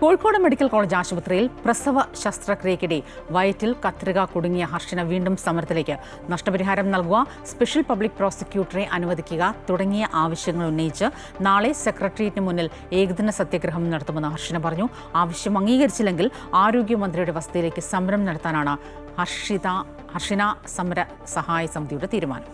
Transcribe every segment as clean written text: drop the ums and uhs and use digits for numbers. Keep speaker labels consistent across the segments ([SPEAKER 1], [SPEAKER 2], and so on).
[SPEAKER 1] Kozhikode medical college ആശുപത്രിയിൽ പ്രസവ ശസ്ത്രക്രിയയ്ക്കിടെ വയറ്റിൽ കത്രിക കുടുങ്ങിയ ഹർഷിന വീണ്ടും സമരത്തിലേക്ക്. നഷ്ടപരിഹാരം നൽകുക, സ്പെഷ്യൽ പബ്ലിക് പ്രോസിക്യൂട്ടറെ അനുവദിക്കുക തുടങ്ങിയ ആവശ്യങ്ങൾ ഉന്നയിച്ച് നാളെ സെക്രട്ടേറിയറ്റിന് മുന്നിൽ ഏകദിന സത്യാഗ്രഹം നടത്തുമെന്ന് ഹർഷിന പറഞ്ഞു. ആവശ്യം അംഗീകരിച്ചില്ലെങ്കിൽ ആരോഗ്യമന്ത്രിയുടെ വസതിയിലേക്ക് സമരം നടത്താനാണ് ഹർഷിന സമര സഹായ സമിതിയുടെ തീരുമാനം.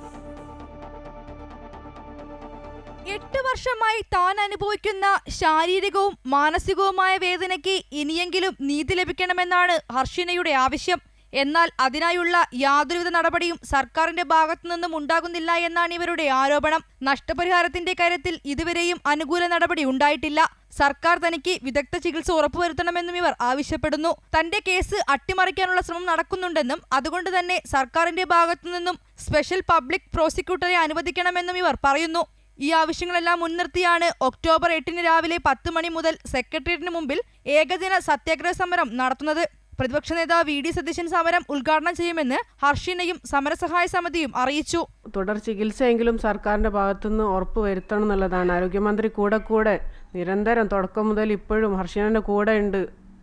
[SPEAKER 2] 8 വർഷമായി താൻ അനുഭവിക്കുന്ന ശാരീരികവും മാനസികവുമായ വേദനയ്ക്ക് ഇനിയെങ്കിലും നീതി ലഭിക്കണമെന്നാണ് ഹർഷിനയുടെ ആവശ്യം. എന്നാൽ അതിനായുള്ള യാതൊരുവിധ നടപടിയും സർക്കാരിന്റെ ഭാഗത്തുനിന്നും ഉണ്ടാകുന്നില്ല എന്നാണ് ഇവരുടെ ആരോപണം. നഷ്ടപരിഹാരത്തിന്റെ കാര്യത്തിൽ ഇതുവരെയും അനുകൂല നടപടി ഉണ്ടായിട്ടില്ല. സർക്കാർ തനിക്ക് വിദഗ്ധ ചികിത്സ ഉറപ്പുവരുത്തണമെന്നും ഇവർ ആവശ്യപ്പെടുന്നു. തന്റെ കേസ് അട്ടിമറിക്കാനുള്ള ശ്രമം നടക്കുന്നുണ്ടെന്നും അതുകൊണ്ട് തന്നെ സർക്കാരിന്റെ ഭാഗത്തുനിന്നും സ്പെഷ്യൽ പബ്ലിക് പ്രോസിക്യൂട്ടറെ അനുവദിക്കണമെന്നും ഇവർ പറയുന്നു. ഈ ആവശ്യങ്ങളെല്ലാം മുൻനിർത്തിയാണ് ഒക്ടോബർ 8 രാവിലെ 10 മണി മുതൽ സെക്രട്ടേറിയറ്റിന് മുമ്പിൽ ഏകദിന സത്യാഗ്രഹ സമരം നടത്തുന്നത്. പ്രതിപക്ഷ നേതാവ് വി ഡി സതീശൻ സമരം ഉദ്ഘാടനം ചെയ്യുമെന്ന് ഹർഷിനയും സമരസഹായ സമിതിയും അറിയിച്ചു.
[SPEAKER 3] തുടർ ചികിത്സയെങ്കിലും സർക്കാരിന്റെ ഭാഗത്തുനിന്ന് ഉറപ്പുവരുത്തണം എന്നുള്ളതാണ്. ആരോഗ്യമന്ത്രി കൂടെ നിരന്തരം തുടക്കം മുതൽ ഇപ്പോഴും ഹർഷിനന്റെ കൂടെ ഉണ്ട്.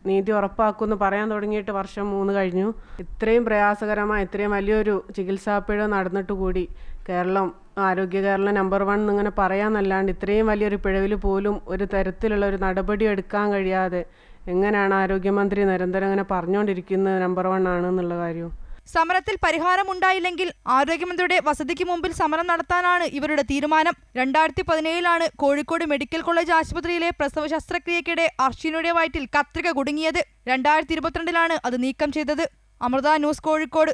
[SPEAKER 3] നീതി ഉറപ്പാക്കുമെന്ന് പറയാൻ തുടങ്ങിയിട്ട് വർഷം 3 കഴിഞ്ഞു. ഇത്രയും പ്രയാസകരമായ ഇത്രയും വലിയൊരു ചികിത്സാപ്പിഴ നടന്നിട്ട് കൂടി കേരളം കേരളം നമ്പർ 1 എന്നിങ്ങനെ പറയാന്നല്ലാണ്ട് ഇത്രയും വലിയൊരു പിഴവിൽ പോലും ഒരു തരത്തിലുള്ള ഒരു നടപടി എടുക്കാൻ കഴിയാതെ എങ്ങനെയാണ് ആരോഗ്യമന്ത്രി നിരന്തരം അങ്ങനെ പറഞ്ഞുകൊണ്ടിരിക്കുന്നത് നമ്പർ 1 ആണെന്നുള്ള കാര്യം.
[SPEAKER 2] സമരത്തിൽ പരിഹാരമുണ്ടായില്ലെങ്കിൽ ആരോഗ്യമന്ത്രിയുടെ വസതിക്ക് മുമ്പിൽ സമരം നടത്താനാണ് ഇവരുടെ തീരുമാനം. 2017 കോഴിക്കോട് മെഡിക്കൽ കോളേജ് ആശുപത്രിയിലെ പ്രസവ ശസ്ത്രക്രിയയ്ക്കിടെ ഹർഷിനയുടെ വയറ്റിൽ കത്രിക കുടുങ്ങിയത്. 2022 അത് നീക്കം ചെയ്തത്. അമൃത ന്യൂസ്, കോഴിക്കോട്.